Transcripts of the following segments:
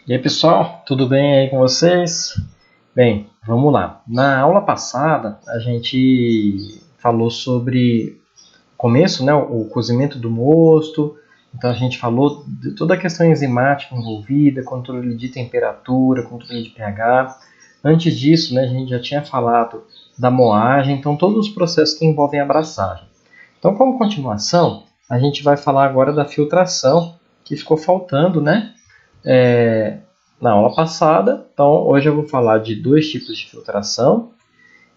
E aí pessoal, tudo bem aí com vocês? Bem, vamos lá. Na aula passada a gente falou sobre o começo, né, o cozimento do mosto. Então a gente falou de toda a questão enzimática envolvida, controle de temperatura, controle de pH. Antes disso, né, a gente já tinha falado da moagem, então todos os processos que envolvem a abraçagem. Então, como continuação, a gente vai falar agora da filtração, que ficou faltando, né? é, Na aula passada. Então, hoje eu vou falar de dois tipos de filtração.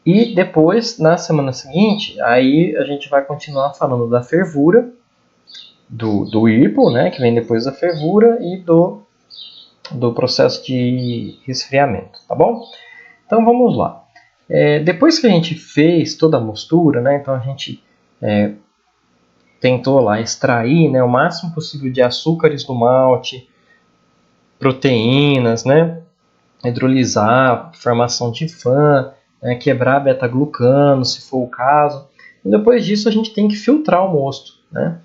E depois, na semana seguinte, aí a gente vai continuar falando da fervura, do Whirlpool, né, que vem depois da fervura, e do processo de resfriamento, tá bom? Então, vamos lá. Depois que a gente fez toda a mostura, né, então a gente tentou lá extrair, né, o máximo possível de açúcares do malte, proteínas, né, hidrolisar, formação de FAN, né, quebrar beta-glucano, se for o caso. E depois disso a gente tem que filtrar o mosto. Né?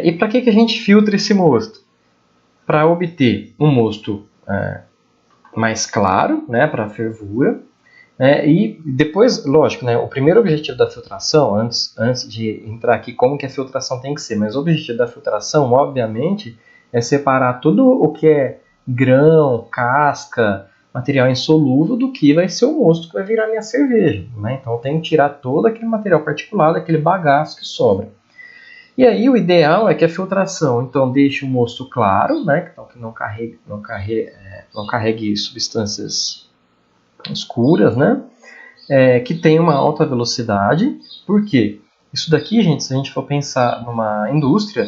E para que a gente filtra esse mosto? Para obter um mosto mais claro, né, para a fervura. E depois, lógico, né, o primeiro objetivo da filtração, antes de entrar aqui como que a filtração tem que ser, mas o objetivo da filtração, obviamente, é separar tudo o que é grão, casca, material insolúvel do que vai ser o mosto que vai virar minha cerveja. Né? Então eu tenho que tirar todo aquele material particulado, aquele bagaço que sobra. E aí o ideal é que a filtração então deixe o mosto claro, né? Então que não carregue substâncias escuras, né? Que tem uma alta velocidade. Por quê? Isso daqui, gente, se a gente for pensar numa indústria,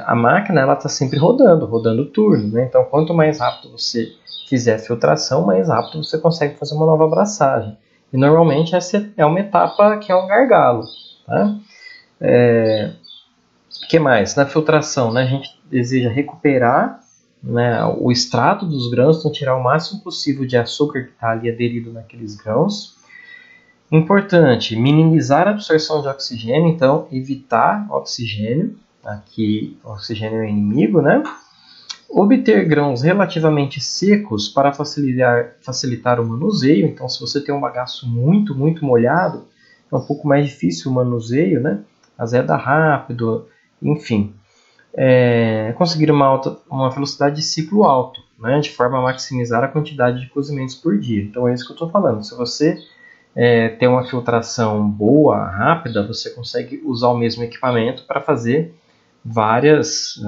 a máquina ela está sempre rodando turno. Né? Então, quanto mais rápido você fizer a filtração, mais rápido você consegue fazer uma nova abraçagem. E normalmente essa é uma etapa que é um gargalo. Tá? Que mais? Na filtração, né, a gente deseja recuperar, né, o extrato dos grãos, então tirar o máximo possível de açúcar que está ali aderido naqueles grãos. Importante, minimizar a absorção de oxigênio, então evitar oxigênio, aqui o oxigênio é o inimigo, né? Obter grãos relativamente secos para facilitar o manuseio, então se você tem um bagaço muito molhado, é um pouco mais difícil o manuseio, né? Azeda rápido, enfim. Conseguir uma velocidade de ciclo alto, né? De forma a maximizar a quantidade de cozimentos por dia. Então é isso que eu estou falando, se você ter uma filtração boa, rápida, você consegue usar o mesmo equipamento para fazer vários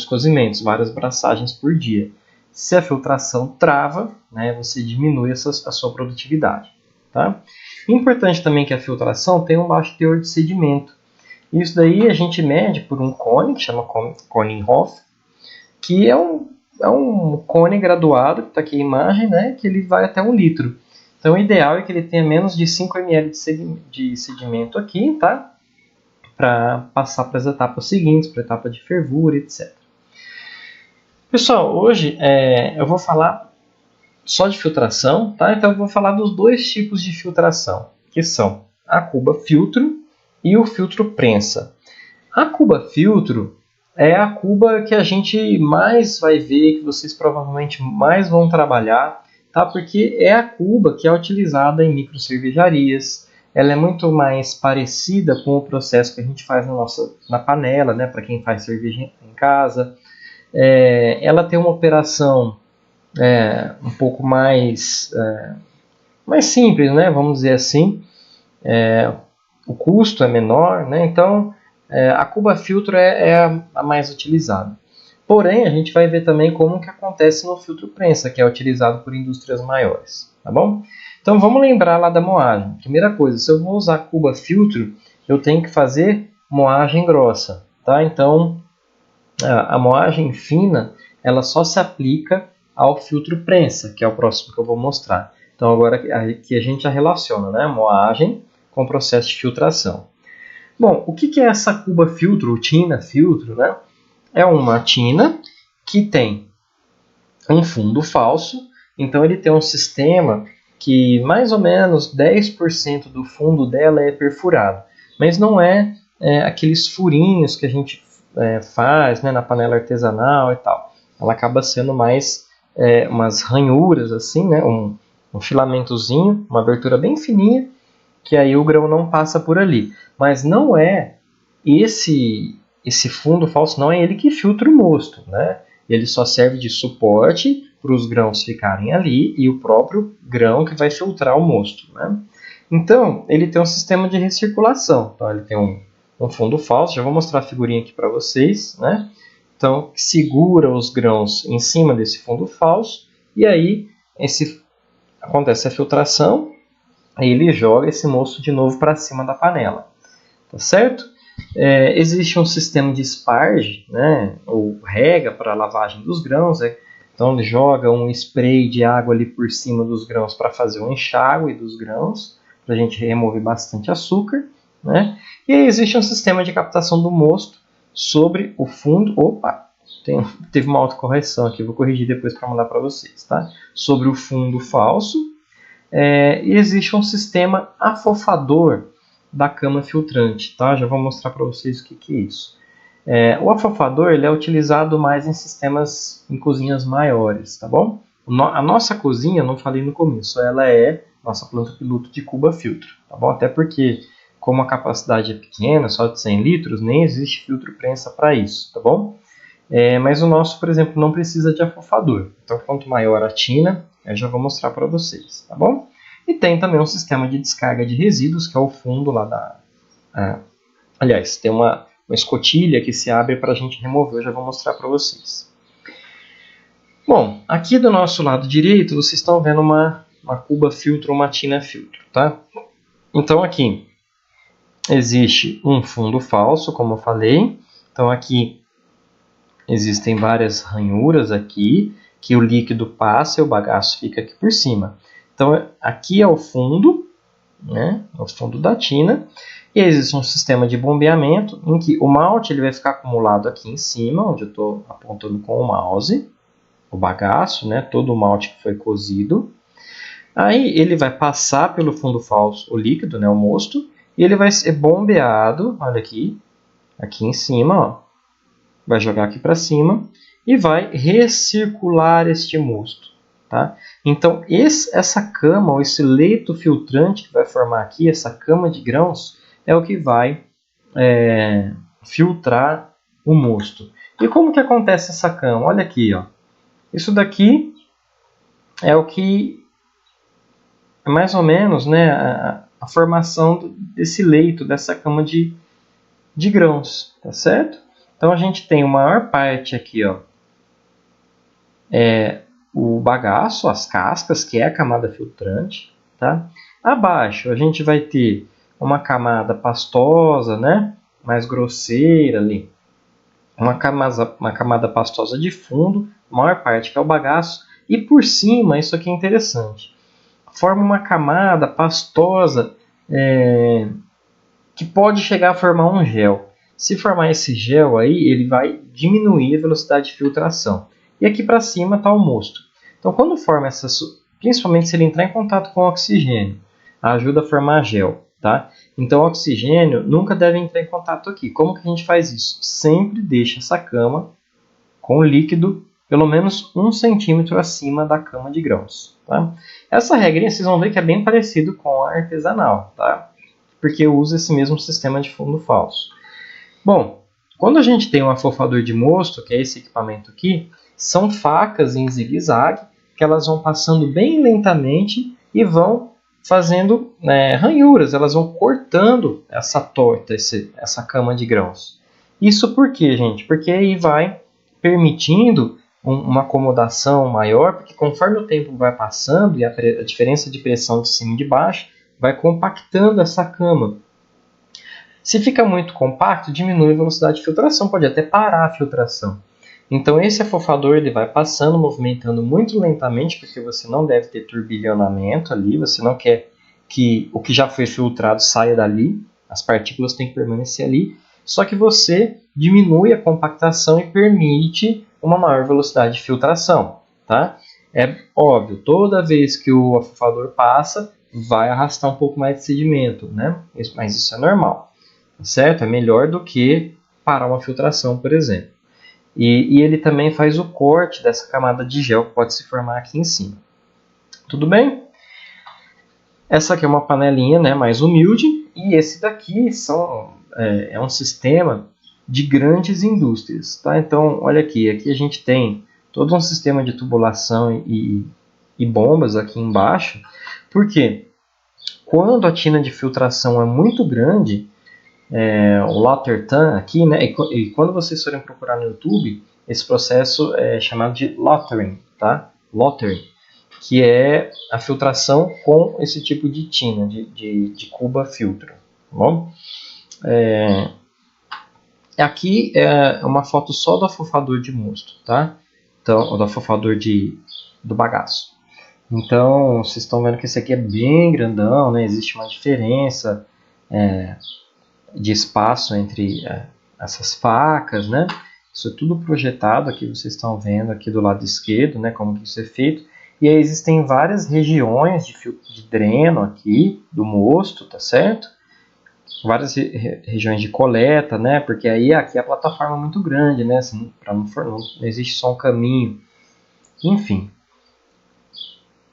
cozimentos, várias braçagens por dia. Se a filtração trava, né, você diminui a sua produtividade. Tá? Importante também que a filtração tenha um baixo teor de sedimento. Isso daí a gente mede por um cone, que chama Koninghoff, que é um cone graduado, que está aqui a imagem, né, que ele vai até 1 litro. Então, o ideal é que ele tenha menos de 5 ml de sedimento aqui, tá? Para passar para as etapas seguintes, para a etapa de fervura, etc. Pessoal, hoje eu vou falar só de filtração, tá? Então, eu vou falar dos dois tipos de filtração, que são a cuba filtro e o filtro prensa. A cuba filtro é a cuba que a gente mais vai ver, que vocês provavelmente mais vão trabalhar, tá? Porque é a cuba que é utilizada em microcervejarias. Ela é muito mais parecida com o processo que a gente faz na panela, né? Para quem faz cerveja em casa. Ela tem uma operação um pouco mais simples, né? Vamos dizer assim. O custo é menor, né? Então a cuba filtro é a mais utilizada. Porém, a gente vai ver também como que acontece no filtro prensa, que é utilizado por indústrias maiores, tá bom? Então vamos lembrar lá da moagem. Primeira coisa, se eu vou usar cuba filtro, eu tenho que fazer moagem grossa, tá? Então a moagem fina, ela só se aplica ao filtro prensa, que é o próximo que eu vou mostrar. Então agora aqui a gente já relaciona, né, moagem com o processo de filtração. Bom, o que é essa cuba filtro, ou tina filtro, né? É uma tina que tem um fundo falso, então ele tem um sistema que mais ou menos 10% do fundo dela é perfurado, mas não aqueles furinhos que a gente faz, né, na panela artesanal e tal. ela acaba sendo mais umas ranhuras assim, né? Um filamentozinho, uma abertura bem fininha, que aí o grão não passa por ali. Mas não é esse fundo falso, não é ele que filtra o mosto, né? Ele só serve de suporte para os grãos ficarem ali e o próprio grão que vai filtrar o mosto, né? Então, ele tem um sistema de recirculação. Então, ele tem um fundo falso. Já vou mostrar a figurinha aqui para vocês, né? Então, segura os grãos em cima desse fundo falso e aí acontece a filtração, aí ele joga esse mosto de novo para cima da panela, tá certo? Existe um sistema de esparge, né, ou rega para a lavagem dos grãos. Então ele joga um spray de água ali por cima dos grãos para fazer um enxágue dos grãos, para a gente remover bastante açúcar, né? E aí existe um sistema de captação do mosto sobre o fundo. Opa, teve uma autocorreção aqui, vou corrigir depois para mandar para vocês, tá? Sobre o fundo falso. E existe um sistema afofador da cama filtrante, tá? Já vou mostrar para vocês o que é isso. O afofador ele é utilizado mais em sistemas em cozinhas maiores, tá bom? A nossa cozinha, não falei no começo, ela é nossa planta piloto de Cuba Filtro, tá bom? Até porque, como a capacidade é pequena, só de 100 litros, nem existe filtro prensa para isso, tá bom? Mas o nosso, por exemplo, não precisa de afofador. Então, quanto maior a tina, eu já vou mostrar para vocês, tá bom? E tem também um sistema de descarga de resíduos, que é o fundo lá da... aliás, tem uma escotilha que se abre para a gente remover, eu já vou mostrar para vocês. Bom, aqui do nosso lado direito, vocês estão vendo uma Cuba Filtro, uma tina filtro, tá? Então aqui existe um fundo falso, como eu falei. Então aqui existem várias ranhuras aqui, que o líquido passa e o bagaço fica aqui por cima. Então aqui é o fundo, né? É o fundo da tina. E existe um sistema de bombeamento em que o malte ele vai ficar acumulado aqui em cima, onde eu estou apontando com o mouse, o bagaço, né? Todo o malte que foi cozido. Aí ele vai passar pelo fundo falso o líquido, né? O mosto, e ele vai ser bombeado, olha aqui em cima, ó. Vai jogar aqui para cima e vai recircular este mosto, tá? Então essa cama, ou esse leito filtrante que vai formar aqui, essa cama de grãos, é o que vai filtrar o mosto. E como que acontece essa cama? Olha aqui, ó. Isso daqui é o que é mais ou menos, né, a formação desse leito, dessa cama de grãos, tá certo? Então a gente tem a maior parte aqui, ó, o bagaço, as cascas, que é a camada filtrante, tá? Abaixo a gente vai ter uma camada pastosa, né, mais grosseira ali, uma camada pastosa de fundo, a maior parte que é o bagaço, e por cima, isso aqui é interessante, forma uma camada pastosa que pode chegar a formar um gel. Se formar esse gel aí, ele vai diminuir a velocidade de filtração. E aqui para cima está o mosto. Então, quando forma principalmente se ele entrar em contato com o oxigênio, ajuda a formar gel, tá? Então, o oxigênio nunca deve entrar em contato aqui. Como que a gente faz isso? Sempre deixa essa cama com o líquido pelo menos 1 centímetro acima da cama de grãos, tá? Essa regrinha vocês vão ver que é bem parecido com a artesanal, tá? Porque usa esse mesmo sistema de fundo falso. Bom, quando a gente tem um afofador de mosto, que é esse equipamento aqui, são facas em zigue-zague, que elas vão passando bem lentamente e vão fazendo ranhuras, elas vão cortando essa torta, essa cama de grãos. Isso por quê, gente? Porque aí vai permitindo uma acomodação maior, porque conforme o tempo vai passando e a diferença de pressão de cima e de baixo, vai compactando essa cama. Se fica muito compacto, diminui a velocidade de filtração, pode até parar a filtração. Então esse afofador ele vai passando, movimentando muito lentamente, porque você não deve ter turbilhonamento ali, você não quer que o que já foi filtrado saia dali, as partículas têm que permanecer ali, só que você diminui a compactação e permite uma maior velocidade de filtração, tá? É óbvio, toda vez que o afofador passa, vai arrastar um pouco mais de sedimento, né? Mas isso é normal, certo? É melhor do que parar uma filtração, por exemplo. E ele também faz o corte dessa camada de gel que pode se formar aqui em cima. Tudo bem? Essa aqui é uma panelinha, né, mais humilde, e esse daqui é um sistema de grandes indústrias. Tá? Então, olha aqui a gente tem todo um sistema de tubulação e bombas aqui embaixo, porque quando a tina de filtração é muito grande, o Lautern aqui, né, e quando vocês forem procurar no YouTube, esse processo é chamado de Lautering, tá? Lautering, que é a filtração com esse tipo de tina, de cuba filtro. Tá bom? Aqui é uma foto só do afofador de mosto, tá? Então, do afofador do bagaço. Então, vocês estão vendo que esse aqui é bem grandão, né? Existe uma diferença de espaço entre essas facas, né? Isso é tudo projetado aqui, vocês estão vendo aqui do lado esquerdo, né? Como que isso é feito. E aí existem várias regiões de dreno aqui do mosto, tá certo? Várias regiões de coleta, né? Porque aí aqui a plataforma é muito grande, né? Assim, não existe só um caminho. Enfim,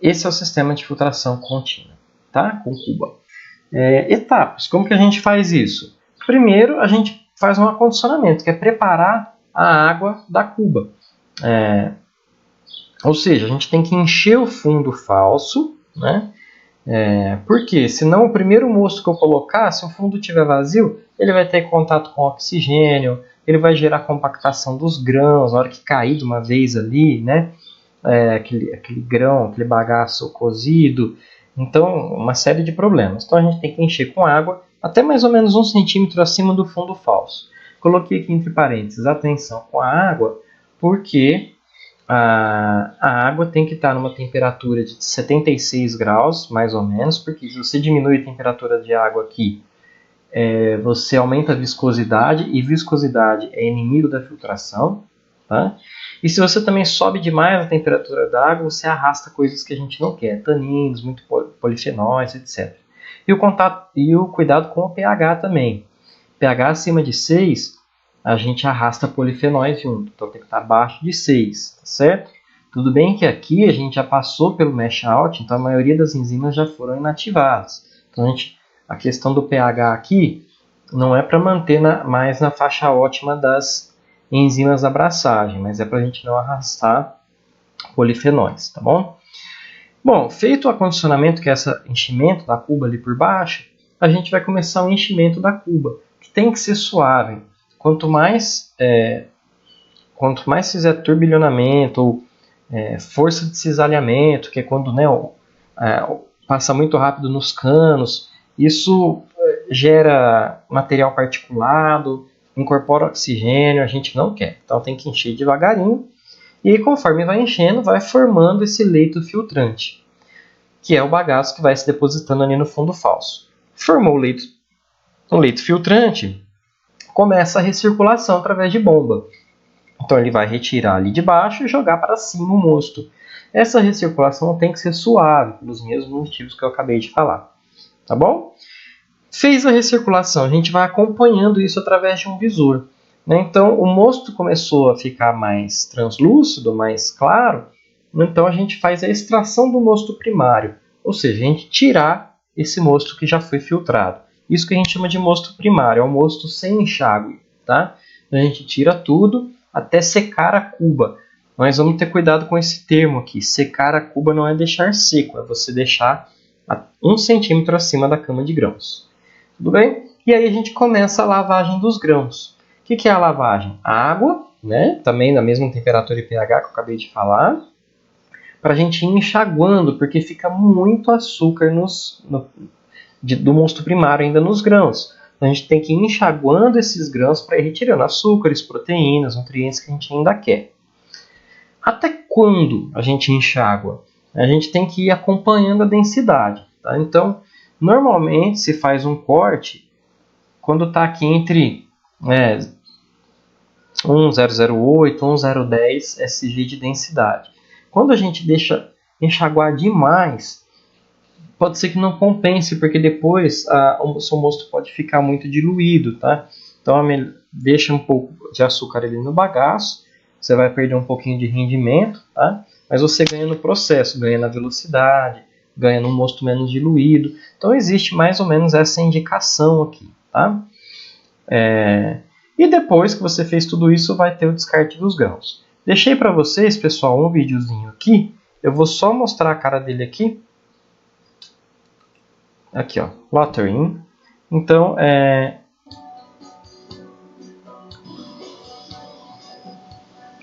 esse é o sistema de filtração contínua, tá? Com cuba. Etapas. Como que a gente faz isso? Primeiro, a gente faz um acondicionamento, que é preparar a água da cuba. Ou seja, a gente tem que encher o fundo falso, né? Porque senão o primeiro mosto que eu colocar, se o fundo estiver vazio, ele vai ter contato com oxigênio, ele vai gerar compactação dos grãos, na hora que cair de uma vez ali, né? Aquele grão, aquele bagaço cozido. Então, uma série de problemas. Então a gente tem que encher com água até mais ou menos 1 centímetro acima do fundo falso. Coloquei aqui entre parênteses, atenção com a água, porque a água tem que estar numa temperatura de 76 graus, mais ou menos, porque se você diminui a temperatura de água aqui, você aumenta a viscosidade, e viscosidade é inimigo da filtração. Tá? E se você também sobe demais a temperatura da água, você arrasta coisas que a gente não quer, taninos, muito polifenóis, etc. E o cuidado com o pH também. pH acima de 6, a gente arrasta polifenóis junto, então tem que estar abaixo de 6, tá certo? Tudo bem que aqui a gente já passou pelo mash out, então a maioria das enzimas já foram inativadas. Então a questão do pH aqui não é para manter mais na faixa ótima das enzimas da abraçagem, mas é para a gente não arrastar polifenóis, tá bom? Bom, feito o acondicionamento, que é esse enchimento da cuba ali por baixo, a gente vai começar o enchimento da cuba, que tem que ser suave. Quanto mais fizer turbilhonamento ou força de cisalhamento, que é quando passa muito rápido nos canos, isso gera material particulado, incorpora oxigênio, a gente não quer. Então tem que encher devagarinho. E aí, conforme vai enchendo, vai formando esse leito filtrante, que é o bagaço que vai se depositando ali no fundo falso. Formou o leito filtrante, começa a recirculação através de bomba. Então ele vai retirar ali de baixo e jogar para cima o mosto. Essa recirculação tem que ser suave, pelos mesmos motivos que eu acabei de falar. Tá bom? Fez a recirculação, a gente vai acompanhando isso através de um visor. Né? Então o mosto começou a ficar mais translúcido, mais claro, então a gente faz a extração do mosto primário, ou seja, a gente tirar esse mosto que já foi filtrado. Isso que a gente chama de mosto primário, é o mosto sem enxágue. Tá? Então a gente tira tudo até secar a cuba. Mas vamos ter cuidado com esse termo aqui. Secar a cuba não é deixar seco, é você deixar 1 centímetro acima da cama de grãos. Tudo bem? E aí a gente começa a lavagem dos grãos. O que é a lavagem? A água, né? Também na mesma temperatura e pH que eu acabei de falar, para a gente ir enxaguando, porque fica muito açúcar do mosto primário ainda nos grãos. Então a gente tem que ir enxaguando esses grãos para ir retirando açúcares, proteínas, nutrientes que a gente ainda quer. Até quando a gente enxágua? A gente tem que ir acompanhando a densidade. Tá? Então, normalmente se faz um corte quando está aqui entre 1,008 e 1,010 SG de densidade. Quando a gente deixa enxaguar demais, pode ser que não compense, porque depois o seu mosto pode ficar muito diluído. Tá? Então deixa um pouco de açúcar ali no bagaço você vai perder um pouquinho de rendimento, tá? Mas você ganha no processo, ganha na velocidade, ganha no mosto menos diluído. Então existe mais ou menos essa indicação aqui, tá? E depois que você fez tudo isso, vai ter o descarte dos grãos. Deixei para vocês, pessoal, um videozinho aqui. Eu vou só mostrar a cara dele aqui. Aqui, ó, Lottering. Então,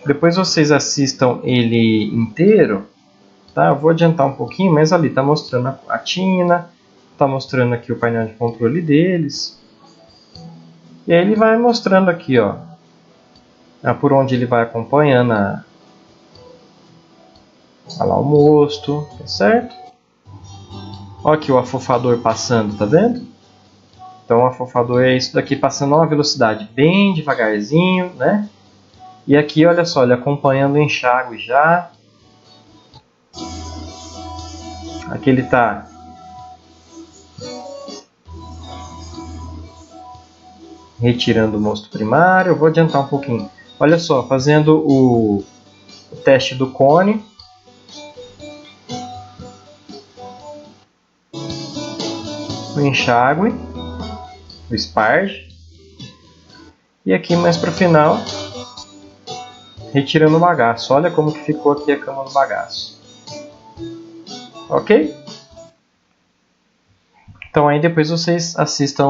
depois vocês assistam ele inteiro, tá? Eu vou adiantar um pouquinho, mas ali está mostrando a tina, está mostrando aqui o painel de controle deles. E aí ele vai mostrando aqui, ó, por onde ele vai acompanhando lá o mosto, tá certo? Olha aqui o afofador passando, tá vendo? Então o afofador é isso daqui passando a uma velocidade bem devagarzinho, né? E aqui, olha só, ele acompanhando o enxágue já. Aqui ele está retirando o mosto primário. Eu vou adiantar um pouquinho. Olha só, fazendo o teste do cone. O enxágue. O sparge. E aqui mais para o final, retirando o bagaço. Olha como que ficou aqui a cama do bagaço. Ok? Então aí depois vocês assistam.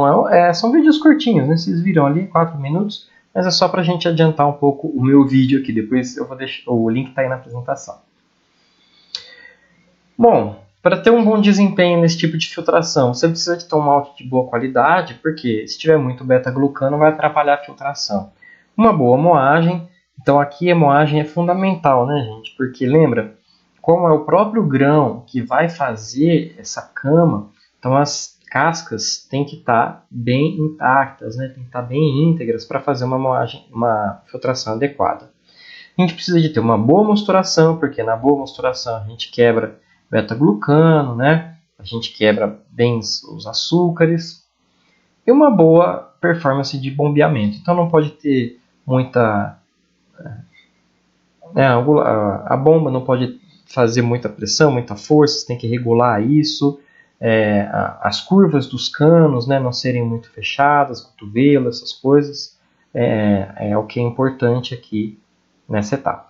São vídeos curtinhos, né? Vocês viram ali, 4 minutos. Mas é só para a gente adiantar um pouco o meu vídeo aqui. Depois eu vou deixar, o link está aí na apresentação. Bom, para ter um bom desempenho nesse tipo de filtração, você precisa de ter um malte de boa qualidade, porque se tiver muito beta-glucano vai atrapalhar a filtração. Uma boa moagem, então aqui a moagem é fundamental, né, gente? Porque lembra, como é o próprio grão que vai fazer essa cama, então as cascas têm que estar bem intactas, né? Tem que estar bem íntegras para fazer uma moagem, uma filtração adequada. A gente precisa de ter uma boa mosturação, porque na boa mosturação a gente quebra beta-glucano, né? A gente quebra bem os açúcares. E uma boa performance de bombeamento. Então não pode ter muita... a bomba não pode fazer muita pressão, muita força, você tem que regular isso. As curvas dos canos, né, não serem muito fechadas, cotovelo, essas coisas. É o que é importante aqui nessa etapa.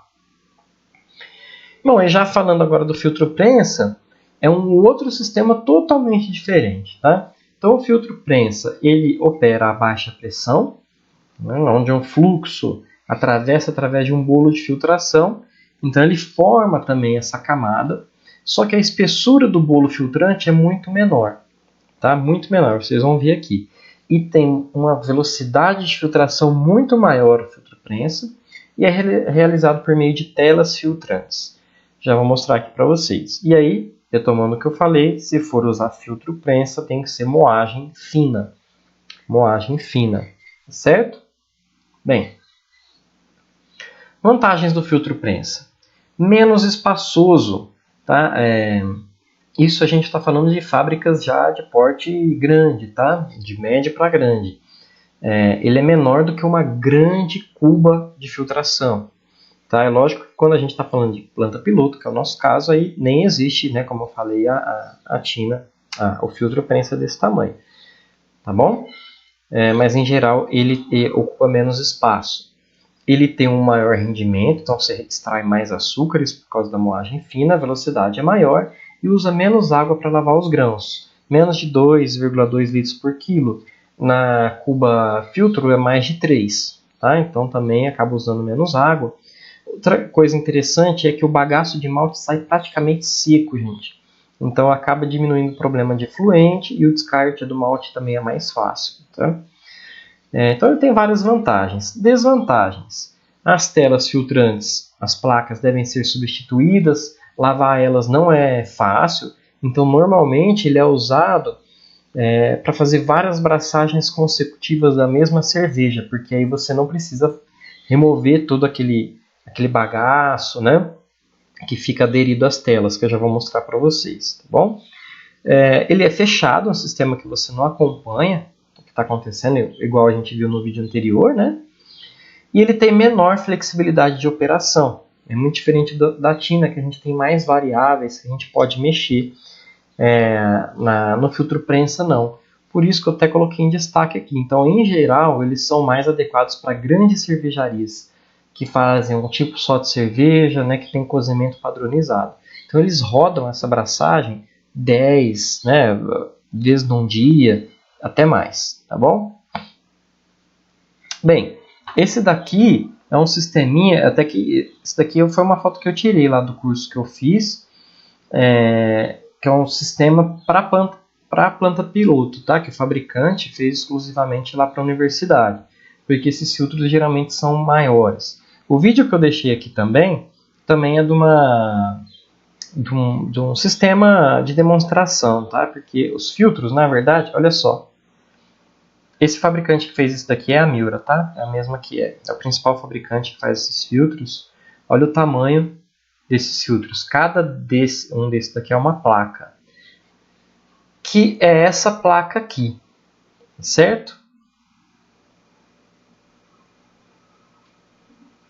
Bom, e já falando agora do filtro prensa, é um outro sistema totalmente diferente, tá? Então o filtro prensa, ele opera a baixa pressão, né, onde um fluxo atravessa através de um bolo de filtração, então ele forma também essa camada, só que a espessura do bolo filtrante é muito menor, tá? Muito menor, vocês vão ver aqui. E tem uma velocidade de filtração muito maior o filtro prensa, e é realizado por meio de telas filtrantes. Já vou mostrar aqui para vocês. E aí, retomando o que eu falei, se for usar filtro prensa, tem que ser moagem fina. Moagem fina, certo? Bem, vantagens do filtro prensa. Menos espaçoso, tá? Isso a gente está falando de fábricas já de porte grande, tá? De médio para grande. Ele é menor do que uma grande cuba de filtração. Tá? É lógico que quando a gente está falando de planta piloto, que é o nosso caso, aí nem existe, né, como eu falei, a tina, o filtro prensa desse tamanho. Tá bom? Mas em geral ele ocupa menos espaço. Ele tem um maior rendimento, então você extrai mais açúcares por causa da moagem fina, a velocidade é maior e usa menos água para lavar os grãos, menos de 2,2 litros por quilo. Na cuba filtro é mais de 3, tá? Então também acaba usando menos água. Outra coisa interessante é que o bagaço de malte sai praticamente seco, gente. Então acaba diminuindo o problema de efluente e o descarte do malte também é mais fácil. Tá? Então ele tem várias vantagens. Desvantagens. As telas filtrantes, as placas devem ser substituídas, lavar elas não é fácil, então normalmente ele é usado para fazer várias braçagens consecutivas da mesma cerveja, porque aí você não precisa remover todo aquele bagaço, né, que fica aderido às telas, que eu já vou mostrar para vocês, tá bom? Ele é fechado, um sistema que você não acompanha o que está acontecendo, igual a gente viu no vídeo anterior, né? E ele tem menor flexibilidade de operação. É muito diferente da tinta, que a gente tem mais variáveis que a gente pode mexer. No filtro prensa, não. Por isso que eu até coloquei em destaque aqui. Então, em geral, eles são mais adequados para grandes cervejarias que fazem um tipo só de cerveja, né, que tem cozimento padronizado. Então, eles rodam essa abraçagem 10 vezes num dia, até mais, tá bom? Bem, esse daqui é um sisteminha, até que esse daqui foi uma foto que eu tirei lá do curso que eu fiz, que é um sistema para planta piloto, tá? Que o fabricante fez exclusivamente lá para a universidade, porque esses filtros geralmente são maiores. O vídeo que eu deixei aqui também é de um sistema de demonstração, tá? Porque os filtros, na verdade, olha só, esse fabricante que fez isso daqui é a Miura, tá? É a mesma que é o principal fabricante que faz esses filtros. Olha o tamanho desses filtros. Cada um desses daqui é uma placa, que é essa placa aqui, certo?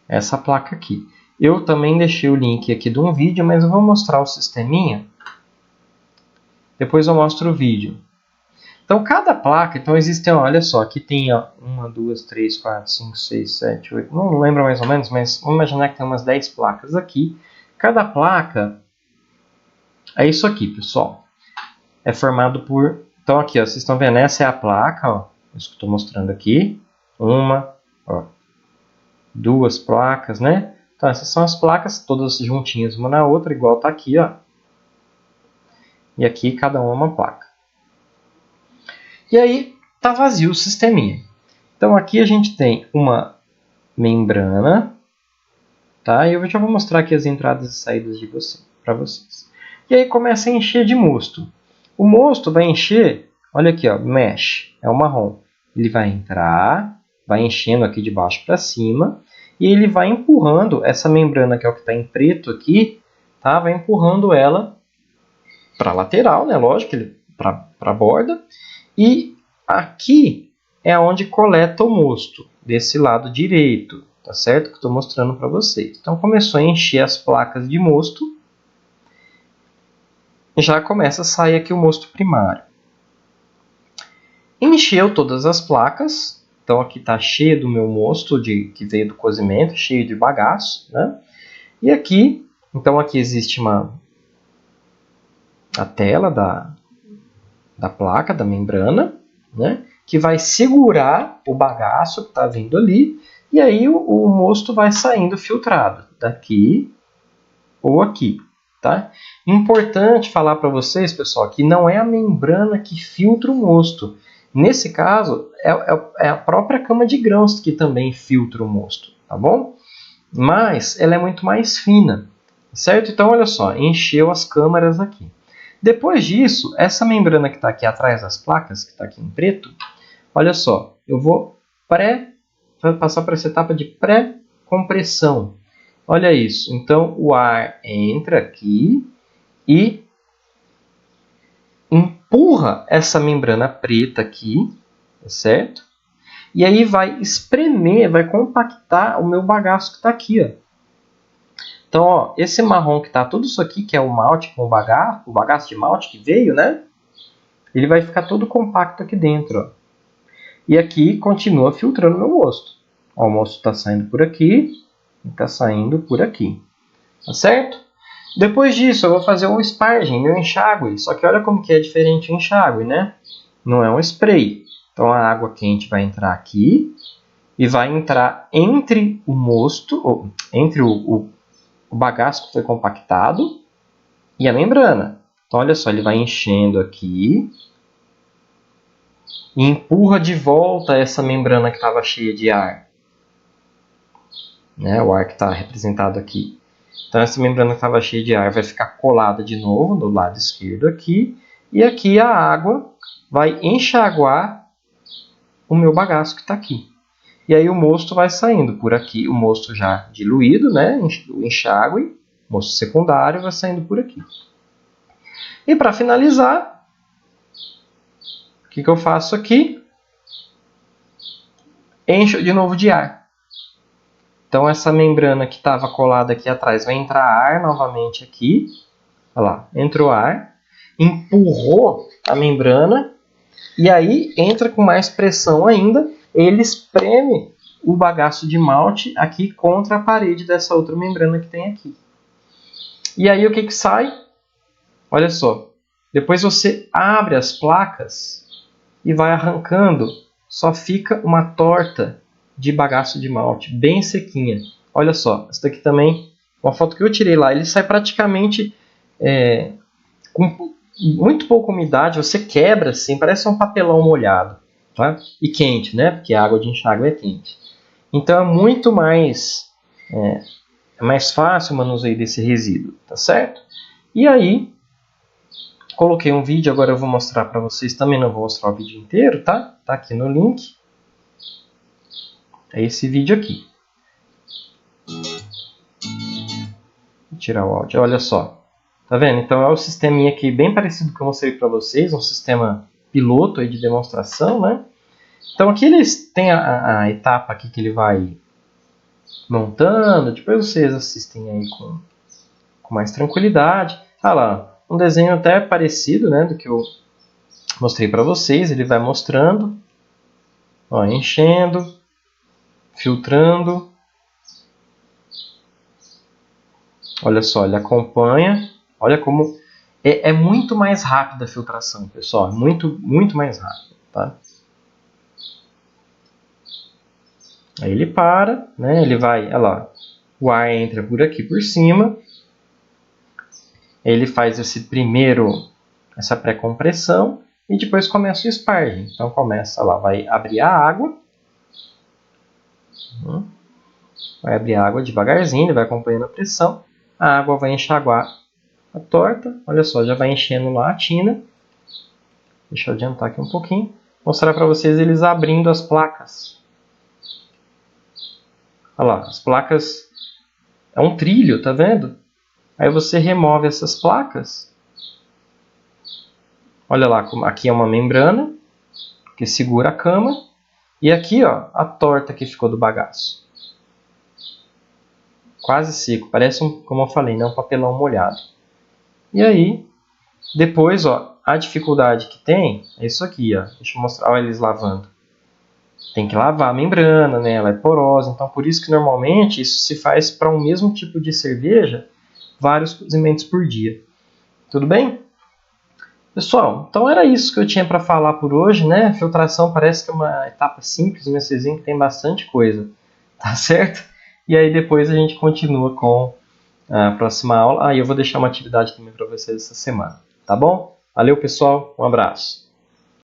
Essa placa aqui. Eu também deixei o link aqui de um vídeo, mas eu vou mostrar o sisteminha. Depois eu mostro o vídeo. Então, cada placa, então existem, olha só, aqui tem 1, 2, 3, 4, 5, 6, 7, 8, não lembro mais ou menos, mas vamos imaginar que tem umas 10 placas aqui. Cada placa é isso aqui, pessoal. É formado por... Então, aqui, ó, vocês estão vendo, essa é a placa, ó, isso que eu estou mostrando aqui. Uma, ó, 2 placas, né? Então, essas são as placas, todas juntinhas uma na outra, igual tá aqui, ó. E aqui, cada uma é uma placa. E aí, tá vazio o sisteminha. Então, aqui a gente tem uma membrana, tá? E eu já vou mostrar aqui as entradas e saídas para vocês. E aí começa a encher de mosto. O mosto vai encher, olha aqui, ó, mesh, é o marrom. Ele vai entrar, vai enchendo aqui de baixo para cima, e ele vai empurrando essa membrana, que é o que está em preto aqui, tá? Vai empurrando ela para a lateral, né? Lógico, para a borda. E aqui é onde coleta o mosto, desse lado direito, tá certo? Que estou mostrando para vocês. Então começou a encher as placas de mosto, já começa a sair aqui o mosto primário. Encheu todas as placas, então aqui está cheio do meu mosto que veio do cozimento, cheio de bagaço, né? E aqui, então aqui existe a tela da placa, da membrana, né? Que vai segurar o bagaço que está vindo ali, e aí o mosto vai saindo filtrado daqui ou aqui, tá? Importante falar para vocês, pessoal, que não é a membrana que filtra o mosto. Nesse caso, é a própria cama de grãos que também filtra o mosto, tá bom? Mas ela é muito mais fina, certo? Então, olha só, encheu as câmaras aqui. Depois disso, essa membrana que está aqui atrás das placas, que está aqui em preto, olha só, eu vou passar para essa etapa de pré-compressão. Olha isso, então o ar entra aqui e empurra essa membrana preta aqui, certo? E aí vai espremer, vai compactar o meu bagaço que está aqui, ó. Então, ó, esse marrom que está tudo isso aqui, que é o malte com o bagaço de malte que veio, né? Ele vai ficar todo compacto aqui dentro, ó. E aqui continua filtrando o meu mosto. Ó, o mosto está saindo por aqui e está saindo por aqui. Tá certo? Depois disso, eu vou fazer um sparging, meu enxágue. Só que olha como que é diferente o enxágue, né? Não é um spray. Então, a água quente vai entrar aqui e vai entrar entre o mosto, ou entre o bagaço que foi compactado e a membrana. Então, olha só, ele vai enchendo aqui e empurra de volta essa membrana que estava cheia de ar. Né? O ar que está representado aqui. Então, essa membrana que estava cheia de ar vai ficar colada de novo do lado esquerdo aqui. E aqui a água vai enxaguar o meu bagaço que está aqui. E aí o mosto vai saindo por aqui. O mosto já diluído, né? O enxágue, mosto secundário, vai saindo por aqui. E para finalizar, o que eu faço aqui? Encho de novo de ar. Então essa membrana que estava colada aqui atrás vai entrar ar novamente aqui. Olha lá, entrou ar, empurrou a membrana e aí entra com mais pressão ainda, ele espreme o bagaço de malte aqui contra a parede dessa outra membrana que tem aqui. E aí o que sai? Olha só, depois você abre as placas e vai arrancando, só fica uma torta de bagaço de malte, bem sequinha. Olha só, essa daqui também, uma foto que eu tirei lá, ele sai praticamente com muito pouca umidade, você quebra assim, parece um papelão molhado, tá? E quente, né? Porque a água de enxágue é quente. Então é muito mais fácil o manuseio desse resíduo, tá certo? E aí, coloquei um vídeo, agora eu vou mostrar para vocês, também não vou mostrar o vídeo inteiro, tá? Tá aqui no link. É esse vídeo aqui. Vou tirar o áudio, olha só. Tá vendo? Então é o sisteminha aqui bem parecido que eu mostrei para vocês, um sistema piloto aí de demonstração, né? Então aqui eles têm a etapa aqui que ele vai montando, depois vocês assistem aí com mais tranquilidade. Ah lá, um desenho até parecido, né, do que eu mostrei para vocês, ele vai mostrando, ó, enchendo, filtrando. Olha só, ele acompanha. Olha como é muito mais rápida a filtração, pessoal. Muito mais rápido, tá? Aí ele para, né? Ele vai, olha lá, o ar entra por aqui por cima. Ele faz essa pré-compressão e depois começa o sparging. Então começa lá, vai abrir a água. Vai abrir a água devagarzinho, ele vai acompanhando a pressão. A água vai enxaguar a torta. Olha só, já vai enchendo lá a tina. Deixa eu adiantar aqui um pouquinho. Mostrar para vocês eles abrindo as placas. Olha lá, as placas é um trilho, tá vendo? Aí você remove essas placas. Olha lá, aqui é uma membrana que segura a cama. E aqui, ó, a torta que ficou do bagaço. Quase seco, parece, como eu falei, né, um papelão molhado. E aí, depois, ó, a dificuldade que tem é isso aqui, ó. Deixa eu mostrar, olha eles lavando. Tem que lavar a membrana, né? Ela é porosa, então por isso que normalmente isso se faz para um mesmo tipo de cerveja, vários cozimentos por dia. Tudo bem? Pessoal, então era isso que eu tinha para falar por hoje, né? A filtração parece que é uma etapa simples, mas vocês veem que tem bastante coisa, tá certo? E aí depois a gente continua com a próxima aula. Ah, e eu vou deixar uma atividade também para vocês essa semana, tá bom? Valeu, pessoal, um abraço.